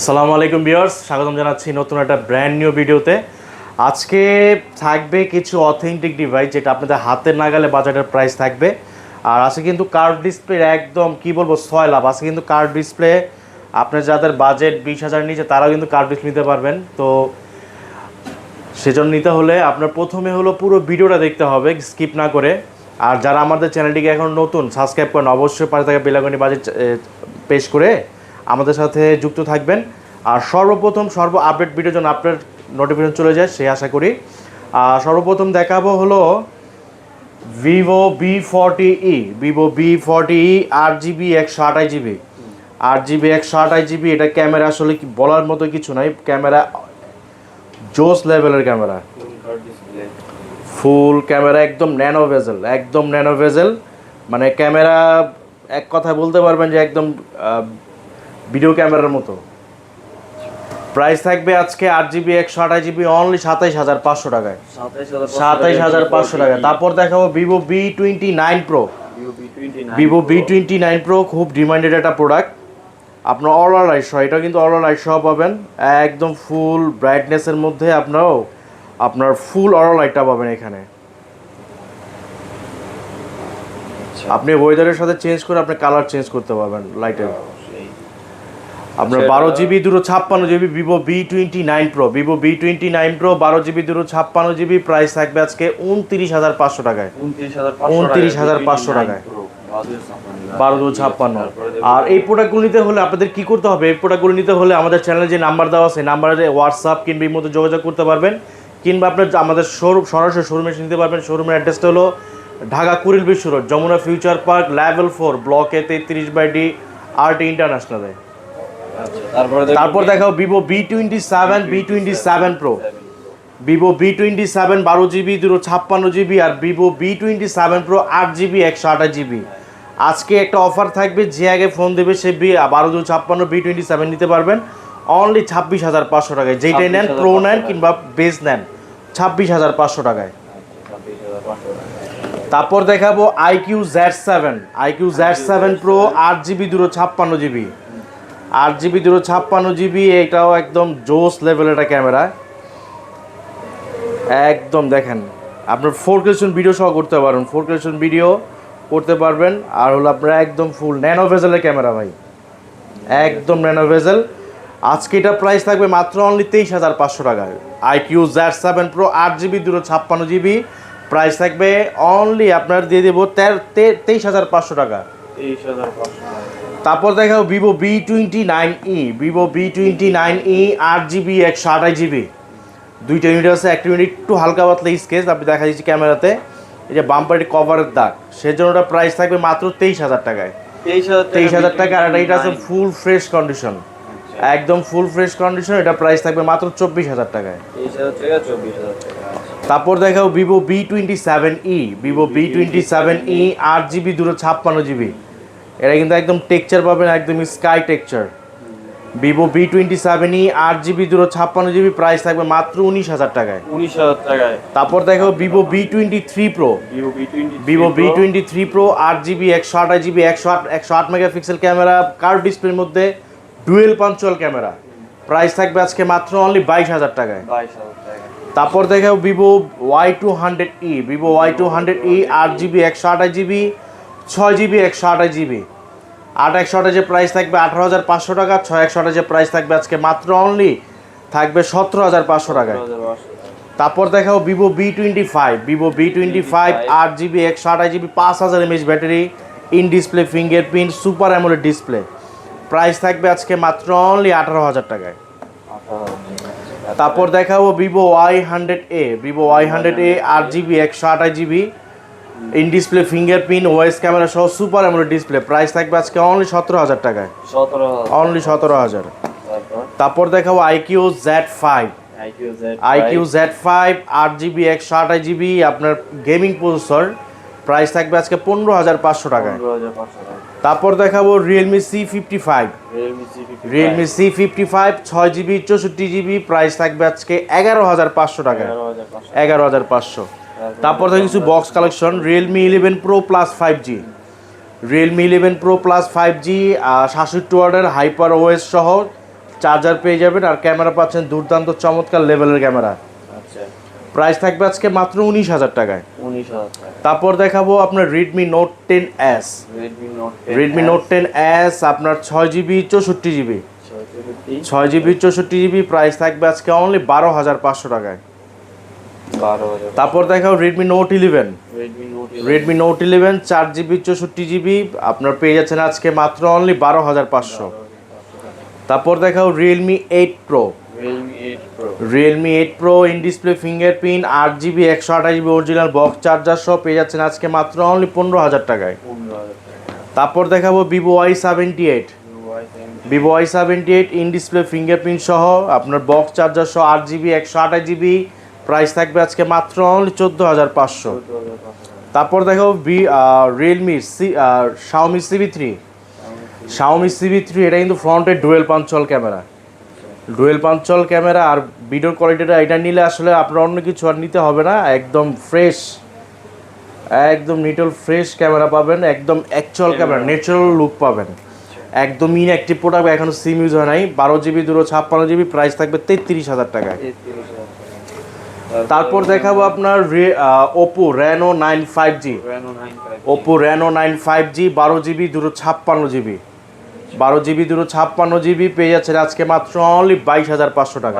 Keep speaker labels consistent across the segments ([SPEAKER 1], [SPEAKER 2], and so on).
[SPEAKER 1] আসসালামু আলাইকুম ভিউয়ার্স, স্বাগতম জানাচ্ছি নতুন একটা ব্র্যান্ড নিউ ভিডিওতে। আজকে থাকবে কিছু অথেন্টিক ডিভাইস যেটা আপনাদের হাতের নাগালে বাজারের প্রাইস থাকবে। আর আছে কিন্তু কার্ভ ডিসপ্লে একদম কি বলবো 6 লাভ আছে কিন্তু কার্ভ ডিসপ্লে। আপনার যাদের বাজেট 20,000 নিচে তারাও কিন্তু কার্ভ ডিসপ্লে নিতে পারবেন। তো সেজন্য নিতে হলে আপনার প্রথমে হলো পুরো ভিডিওটা দেখতে হবে স্কিপ না করে। আর যারা আমাদের চ্যানেলটিকে এখন নতুন সাবস্ক্রাইব করেন অবশ্যই পাশে থাকা বেল আইকনটি বাজেট পেশ করে আমাদের সাথে যুক্ত থাকবেন। আর সর্বপ্রথম আপডেট ভিডিওর জন্য আপনার নোটিফিকেশন চলে যায় সেই আশা করি। সর্বপ্রথম দেখাবো হলো Vivo V40e 8GB 128GB 8GB 128GB। এটা ক্যামেরা আসলে কি বলার মতো কিছু নাই, ক্যামেরা জোস লেভেলের ক্যামেরা, ফুল ক্যামেরা একদম ন্যানো ভেজেল মানে ক্যামেরা এক কথায় বলতে পারবেন যে একদম ভিডিও ক্যামেরার মতো। প্রাইস থাকবে আজকে 8GB 128GB অনলি 27,500 টাকায়, 27,500 টাকা। তারপর দেখাবো ভিভো V29 প্রো খুব ডিমান্ডেড একটা প্রোডাক্ট। আপনার অল লাইট সহ, এটা কিন্তু অল লাইট সহ পাবেন একদম ফুল ব্রাইটনেসের মধ্যে। আপনার ফুল অল লাইটটা পাবেন এখানে। আপনি ওয়েদারের সাথে চেঞ্জ করে আপনি কালার চেঞ্জ করতে পারবেন লাইটের। আপনার 12GB 256GB Vivo V29 pro 12GB 256GB price থাকবে আজকে 29,500 টাকায়, 29,500 টাকায় 1256। আর এই প্রোডাক্টগুলো নিতে হলে আপনাদের কি করতে হবে? এই প্রোডাক্টগুলো নিতে হলে আমাদের চ্যানেলে যে নাম্বার দেওয়া আছে নাম্বারে হোয়াটসঅ্যাপ কিংবা এর মধ্যে যোগাযোগ করতে পারবেন, কিংবা আপনার আমাদের সরাসরি শোরুমে নিতে পারবেন। শোরুমের অ্যাড্রেসটা হলো Dhaka Kuril Bishwa road, Jamuna future park, level 4, ব্লকে 33/D, RT ইন্টারন্যাশনালে। তারপর দেখাও Vivo V27 pro, Vivo V27 12GB 256GB আর Vivo V27 pro 8GB 128GB। আজকে একটা অফার থাকবে, যে আগে ফোন দেবে সে 1256 V27 নিতে পারবেন অনলি 26,500 টাকায়। যেইটাই নেন, প্রো নেন কিংবা বেস নেন, 26,500 টাকায়। তারপর দেখাবো iQZ7 pro 8GB 256GB 8GB 256GB। এটাও একদম জোস লেভেলের একটা ক্যামেরা, একদম দেখেন আপনার 4K ভিডিও সহ করতে পারবেন, 4K ভিডিও করতে পারবেন। আর হলো আপনার একদম ফুল ন্যানো ভেজেলের ক্যামেরা ভাই, একদম ন্যানো ভেজেল। আজকে এটা প্রাইস থাকবে মাত্র অনলি 23,500 টাকায়। iQZ7 pro 8GB 256GB price থাকবে অনলি আপনার দিয়ে দেবো 23,500 টাকা। তারপর দেখাও ভিভো V29e 8GB 128GB। দুইটা ইউনিট আছে, একটা ইউনিট একটু হালকা পাতলা স্কেচ আপনি দেখা দিচ্ছি ক্যামেরাতে, এই যে বাম্পারটি কভারের দাগ, সেজন্য ওটা প্রাইস থাকবে মাত্র 23,000 টাকায়, 23,000 টাকা। আর এটা আছে ফুল ফ্রেশ কন্ডিশন, একদম ফুল ফ্রেশ কন্ডিশন, এটা প্রাইস থাকবে মাত্র 24,000 টাকায়। তারপর দেখাও ভিভো V27e 8GB 256GB। এটা কিন্তু একদম টেক্সচার পাবেন, একদম sky texture. Vivo V27e 8GB 256GB price থাকবে মাত্র 19,000 টাকায়,
[SPEAKER 2] 19,000 টাকায়।
[SPEAKER 1] তারপর দেখো Vivo V23 pro 8GB 128GB 108 megapixel camera, curve ডিসপ্লের মধ্যে ডুয়েল পাঞ্চুয়াল ক্যামেরা, প্রাইস থাকবে আজকে মাত্র অনলি 22,000 টাকায়। তারপর দেখো Vivo Y200e 8GB 128GB 6GB 128GB 8/128 price থাকবে 18,500 টাকা। 6/128 প্রাইস থাকবে আজকে মাত্র অনলি থাকবে 17,500 টাকায়। তারপর দেখাও Vivo V25 8GB 128GB 5000 mAh battery, in display fingerprint super AMOLED display, price থাকবে আজকে মাত্র অনলি 18,000 টাকায়। তারপর দেখাবো Vivo Y100A 8GB 128GB in display fingerprint OS camera সহ সুপার অ্যামোলেড ডিসপ্লে, প্রাইস থাকবে আজকে অনলি 17,000 টাকায়, অনলি 17,000। তারপর দেখাবো iQZ5 8GB 128GB আপনার গেমিং প্রসেসর, প্রাইস থাকবে আজকে 15,500 টাকায়। তারপর দেখাবো Realme C55 6GB 64GB price থাকবে আজকে 11,500 টাকায়, 11,500। তারপর থেকে কিছু box collection, Realme 11 pro plus 5G, Realme 11 Pro Plus 5G 67 ওয়াটের হাইপার ওএস সহ চার্জার পেয়ে যাবেন, আর ক্যামেরা পাচ্ছেন দুর্দান্ত চমৎকার লেভেলের ক্যামেরা।
[SPEAKER 2] আচ্ছা,
[SPEAKER 1] প্রাইস থাকবে আজকে মাত্র 19,000 টাকায়।
[SPEAKER 2] 19,000 টাকা।
[SPEAKER 1] তারপর দেখাবো আপনার Redmi note 10s। Redmi note 10s আপনার 6GB 64GB, 6GB 64GB, price থাকবে আজকে অনলি 12,500 টাকায়।
[SPEAKER 2] 12,000।
[SPEAKER 1] তারপর দেখাবো Redmi note 11। Redmi note 11 4GB 64GB, আপনার পেয়ে যাচ্ছেন আজকে মাত্র অনলি 12,500। তারপর দেখাবো Realme 8 pro. Realme 8 pro in display fingerprint 8GB 128GB original box charger সহ পেয়ে যাচ্ছেন আজকে মাত্র অনলি 15,000 টাকায়। তারপর দেখাবো Vivo Y78। Vivo Y78 in display fingerprint সহ আপনার বক্স চার্জার সহ 8GB 128GB, প্রাইস থাকবে আজকে মাত্র অনলি 14,500। তারপর দেখাবো Realme Xiaomi CB3। Xiaomi CB3 এটা কিন্তু ফ্রন্টের dual punch hole camera, dual punch hole camera, আর ভিডিও কোয়ালিটিটা এটা নিলে আসলে আপনার অন্য কিছু আর নিতে হবে না, একদম ফ্রেশ, একদম নিটল ফ্রেশ ক্যামেরা পাবেন, একদম অ্যাকচুয়াল ক্যামেরা, ন্যাচারাল লুক পাবেন, একদম ইনঅ্যাক্টিভ প্রোডাক্ট, এখনো সিম ইউজ হয় নাই। 12GB 256GB, প্রাইস থাকবে 33,000 টাকায়। তারপর দেখাবো আপনার Oppo Reno 9 5G। Oppo Reno 9 5G 12GB 256GB, 12GB 256GB পেয়ে যাচ্ছেন আজকে মাত্র অনলি 22,500 টাকা।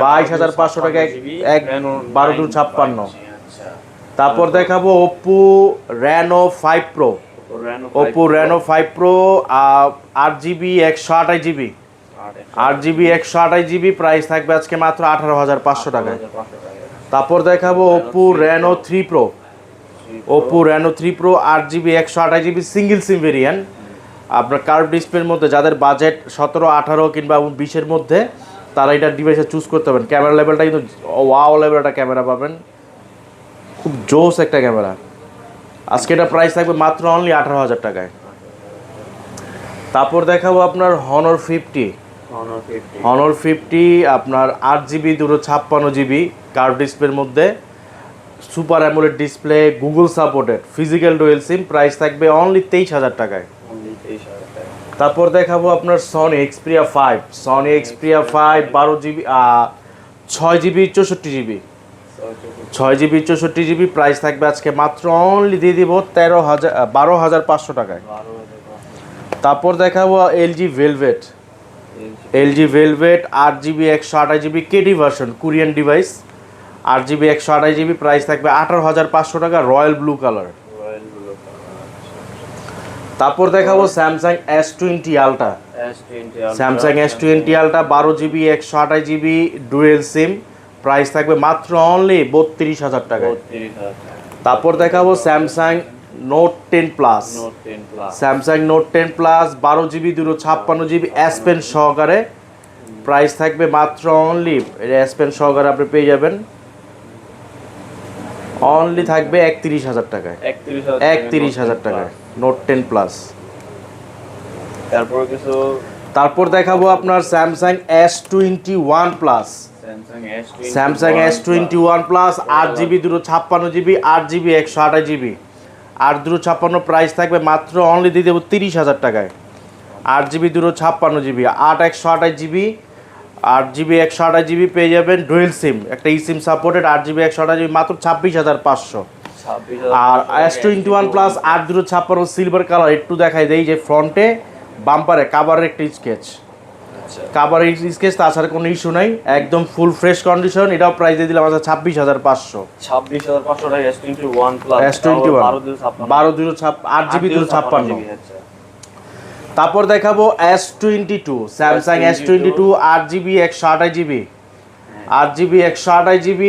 [SPEAKER 1] 22,500 টাকা, 12 256। তারপর দেখাবো Oppo Reno 5 pro. Oppo Reno 5 pro 8GB 128GB, 8GB 128GB, price থাকবে আজকে মাত্র 18,500 টাকায়। তারপর দেখাবো Oppo Reno 3 pro. Oppo Reno 3 pro 8GB 128GB single SIM variant, আপনার কার্ভ ডিসপ্লের মধ্যে যাদের বাজেট 17, 18 কিংবা 20-এর মধ্যে, তারা এটা ডিভাইসে চুজ করতে পারেন। ক্যামেরা লেভেলটা কিন্তু ওয়াও লেভেল একটা ক্যামেরা পাবেন, খুব জোস একটা ক্যামেরা। আজকে এটা প্রাইস থাকবে মাত্র অনলি 18,000 টাকায়। তারপর দেখাবো আপনার হনর 50। হনর 50 আপনার 8GB 256GB কার্ভ ডিসপ্লের মধ্যে, super AMOLED display, Google supported, physical dual SIM, price থাকবে অনলি 23,000 টাকায়। তারপর দেখাবো আপনার Sony Xperia 5। Sony Xperia 5 12GB 6GB 64GB, 6GB 64GB, price থাকবে আজকে মাত্র অনলি দিয়ে দিব 12,500 টাকায়। তারপর দেখাবো LG Velvet. LG Velvet 8GB 128GB KD version, Korean device, 8GB 128GB, price থাকবে 18,500 টাকা, রয়্যাল ব্লু কালার। তারপর দেখাবো Samsung S20 Ultra. Samsung S20 Ultra 12GB 128GB dual SIM, price থাকবে মাত্র অনলি 32,000 টাকায়। তারপর দেখাবো Samsung Note 10 Plus. Samsung Note 10 Plus 12GB 256GB S pen সহকারে, প্রাইস থাকবে মাত্র অনলি, S পেন সহকারে আপনি পেয়ে যাবেন অনলি থাকবে 31,000 টাকায়। 31,000 টাকায় নোট 10 প্লাস। তারপর দেখাবো আপনার Samsung S21 plus. Samsung S21 plus 8GB 256GB, 8GB 128GB, 8 256, price থাকবে মাত্র অনলি দিয়ে দেবো 30,000 টাকায়। 8GB 256GB, 8 128GB, 8GB 128GB পেয়ে যাবেন ডুয়েল সিম, একটা ই সিম সাপোর্টেড, 8GB 128GB মাত্র 26,500। আর S21 প্লাস 8 256 সিলভার কালার, একটু দেখাই দেই যে ফ্রন্টে বাম্পারে কাভারের একটা স্কেচ, কাভারের স্কেচ, তাছাড়া কোনো ইস্যু নাই, একদম ফুল ফ্রেশ কন্ডিশন। এটাও প্রাইস দিয়ে দিলাম আমাদের 26,500।
[SPEAKER 2] 26,500 টাকা S21 প্লাস,
[SPEAKER 1] S21 12 8GB 256। তারপর দেখাবো S22, Samsung S22 8GB 128GB, 8GB 128GB,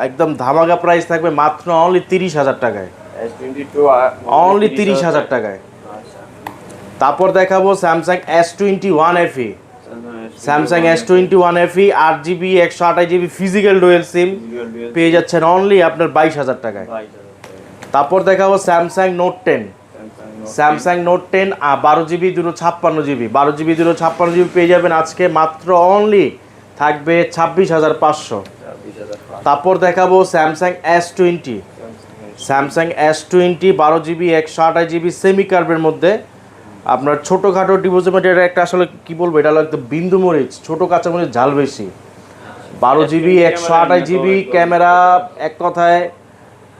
[SPEAKER 1] একদম ধামাকা প্রাইস থাকবে মাত্র অনলি 30,000 টাকায়। অনলি 30,000 টাকায়। তারপর দেখাবো Samsung S21 FE। Samsung S21 FE 8GB 128GB physical dual SIM, পেয়ে যাচ্ছেন অনলি আপনার 22,000 টাকায়। তারপর দেখাবো Samsung Note 10। Samsung Note 10 12GB 256GB, 12GB 256GB পেয়ে যাবেন আজকে মাত্র অনলি থাকবে 26,500। তারপর দেখাবো Samsung S20। Samsung S20 12GB 128GB semi কার্ভের মধ্যে, আপনার ছোটোখাটো ডিপোজিট এটা একটা আসলে কি বলবো, এটা হলো একদম বিন্দু মরিচ, ছোটো কাঁচামরিচ ঝাল বেশি। 12 GB 128 GB ক্যামেরা। এক কথায়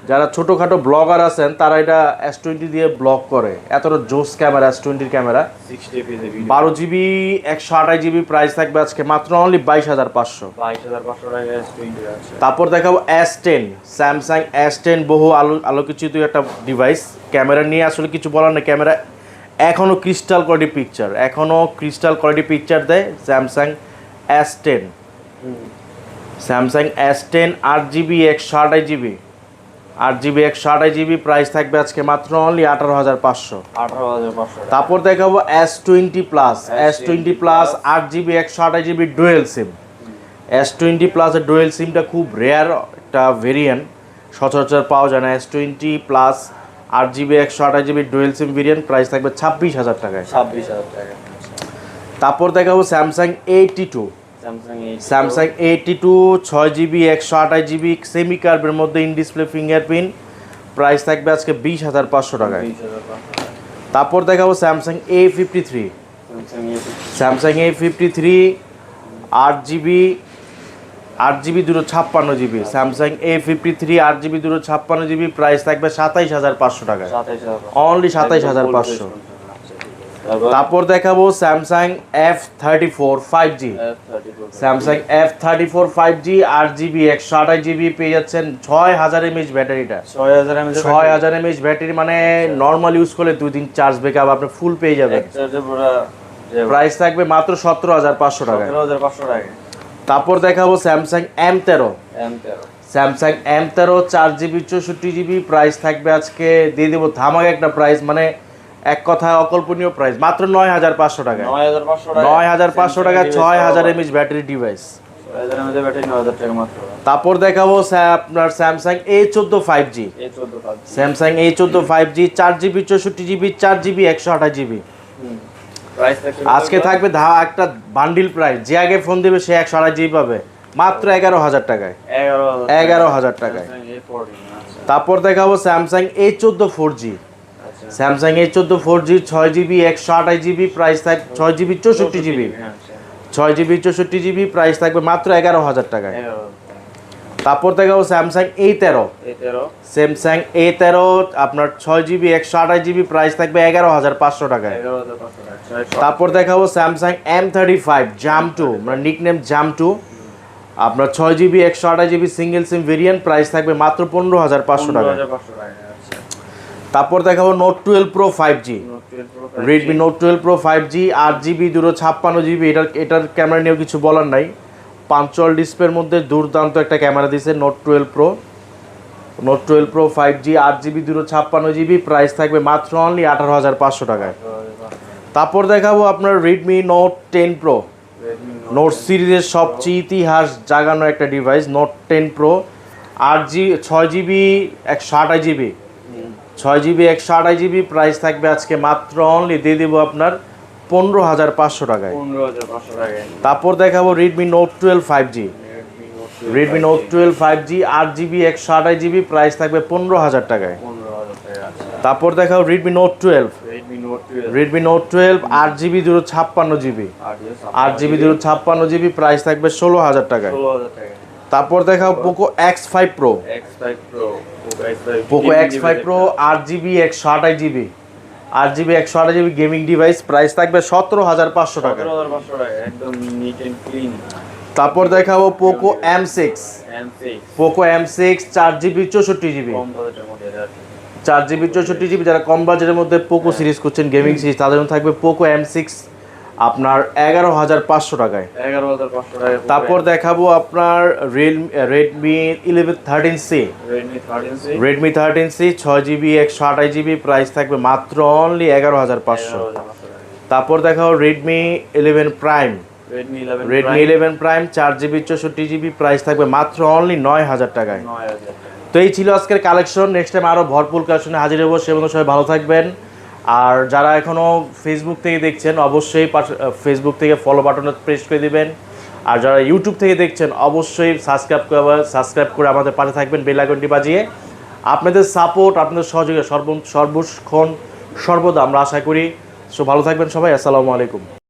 [SPEAKER 1] যারা ছোটোখাটো ব্লগার আছেন তারা এটা S20 দিয়ে ব্লগ করে, এতটা জোস camera S20 camera.
[SPEAKER 2] 60 fps video
[SPEAKER 1] 12 GB 128 GB price থাকবে আজকে মাত্র অনলি 22,500।
[SPEAKER 2] 22,500 টাকা S20 আছে।
[SPEAKER 1] তারপর দেখাবো S10, স্যামসাং S10 বহু আলোকিত একটা ডিভাইস। ক্যামেরা নিয়ে আসলে কিছু বলার নেই, ক্যামেরা এখনও ক্রিস্টাল কোয়ালিটি পিকচার দেয় Samsung S10। Samsung S10 8GB 128 GB 8GB 128 GB price থাকবে আজকে মাত্র অনলি 18,500।
[SPEAKER 2] 18,500
[SPEAKER 1] তারপর দেখাবো S20 Plus. S20 Plus 8GB 128 GB dual SIM. S20 প্লাসের ডুয়েল সিমটা খুব রেয়ার একটা ভেরিয়েন্ট, সচরাচর পাওয়া যায় না। S20 Plus 8GB 128 GB dual SIM variant, price থাকবে 26,000 টাকায়।
[SPEAKER 2] 26,000 টাকা।
[SPEAKER 1] তারপর দেখাবো Samsung 82। Samsung 82 6GB 128 GB semi কার্ভের মধ্যে ইন ডিসপ্লে ফিঙ্গারপ্রিন্ট, প্রাইস থাকবে আজকে 20,500 টাকায়।
[SPEAKER 2] 20,500
[SPEAKER 1] তারপর দেখাবো Samsung A53। Samsung A53 8GB 256GB। Samsung A53 8GB 256GB price থাকবে 27,500 টাকায়,
[SPEAKER 2] 27,000
[SPEAKER 1] অনলি 27,500। তারপর দেখাবো Samsung F34 5G। Samsung F34 5G 8GB 128 GB পেয়ে যাচ্ছেন 6000 mAh ব্যাটারিটা। 6000 mAh ব্যাটারি মানে নর্মাল ইউজ করলে 2 দিন চার্জ ব্যাকআপ আপনি ফুল পেয়ে যাবেন। প্রাইস থাকবে মাত্র 17,500 টাকায়।
[SPEAKER 2] 17,500 টাকা।
[SPEAKER 1] তারপর দেখাবো Samsung M13। Samsung M13 4GB 64GB price থাকবে আজকে দিয়ে দেবো ধামাকা একটা প্রাইস, মানে এক কথায় অকল্পনীয় প্রাইস, মাত্র 9,500 টাকা। 9,500 টাকা 6000 mAh battery device.
[SPEAKER 2] 6000 mAh battery 9,000 টাকা মাত্র।
[SPEAKER 1] তারপর দেখাবো আপনার Samsung A14 5G। Samsung A14 5G 4GB 64GB 4GB 128 GB। আজকে থাকবে একটা বান্ডিল প্রাইস, যে আগে ফোন দেবে সে 128 GB পাবে মাত্র 11,000 টাকায়। 11,000 টাকায়। তারপর দেখাবো Samsung A14 4G। Samsung A14 4G 6GB 128 GB price থাকবে 6GB 64GB 6GB 64GB price থাকবে মাত্র 11,000 টাকায়। তারপর দেখাবো স্যামসাং A13। স্যামসাং A13 আপনার 6GB 128 GB প্রাইস থাকবে 11,500 টাকায়। তারপর দেখাবো স্যামসাং M35 জাম 2, মানে নিকনেম জাম 2, আপনার 6GB 128 GB single SIM variant, price থাকবে মাত্র 15,500 টাকায়। তারপর দেখাবো note 12 pro 5G। Redmi note 12 pro 5G 8GB 256GB। এটার ক্যামেরা নিয়েও কিছু বলার নাই, পাঞ্চল ডিসপ্লের মধ্যে দুর্দান্ত একটা ক্যামেরা দিয়েছে note 12 pro. Note 12 pro 5G 8GB 256GB price থাকবে মাত্র অনলি 18,500 টাকায়। তারপর দেখাবো আপনার রেডমি নোট 10 প্রো। নোট সিরিজের সবচেয়ে ইতিহাস জাগানো একটা device note 10 pro 6GB 128 GB 6GB 128 GB price থাকবে আজকে মাত্র অনলি দিয়ে দেবো আপনার 15,500 টাকায়।
[SPEAKER 2] 15,500 টাকায়।
[SPEAKER 1] তারপর দেখাবো Redmi note 12 5G। Redmi note 12 5G 8GB 128 GB price থাকবে 15,000 টাকায়।
[SPEAKER 2] 15,000 টাকা।
[SPEAKER 1] তারপর দেখাবো Redmi note 12। Redmi note 12 8GB 256GB 8GB 256GB price থাকবে 16,000 টাকায়।
[SPEAKER 2] 16,000 টাকা।
[SPEAKER 1] তারপর দেখাবো Poco X5 Pro। Poco X5 Pro 8GB 128GB 8GB 128GB gaming device, price থাকবে 17,500 টাকা।
[SPEAKER 2] 17,500 টাকা, একদম নিট এন্ড ক্লিন।
[SPEAKER 1] তারপর দেখাবো Poco M6। Poco M6 4GB 64GB 4GB 64GB। যারা কম বাজেটের মধ্যে পোকো সিরিজ করছেন গেমিং সিরিজ, তাদের জন্য থাকবে পোকো M6 আপনার 11,500 টাকায়।
[SPEAKER 2] 11,500 টাকা।
[SPEAKER 1] তারপর দেখাবো আপনার Redmi 13C। Redmi 13C 6GB 128GB price থাকবে মাত্র অনলি 11,500। তারপর দেখাবো Redmi 11 prime. Redmi 11 prime 4GB 64GB price থাকবে মাত্র অনলি 9,000 টাকায়। তো এই ছিল আজকের কালেকশন। নেক্সট টাইম আরও ভরপুর কালেকশনে হাজির হবো। সে মতো সবাই ভালো থাকবেন। আর যারা এখনও ফেসবুক থেকে দেখছেন অবশ্যই ফেসবুক থেকে ফলো বাটনে প্রেস করে দিবেন। আর যারা ইউটিউব থেকে দেখছেন অবশ্যই সাবস্ক্রাইব করে আমাদের পাশে থাকবেন, বেল আইকনটি বাজিয়ে। আপনাদের সাপোর্ট, আপনাদের সহযোগিতা সর্বক্ষণ সর্বদা আমরা আশা করি। সো ভালো থাকবেন সবাই, আসসালামু আলাইকুম।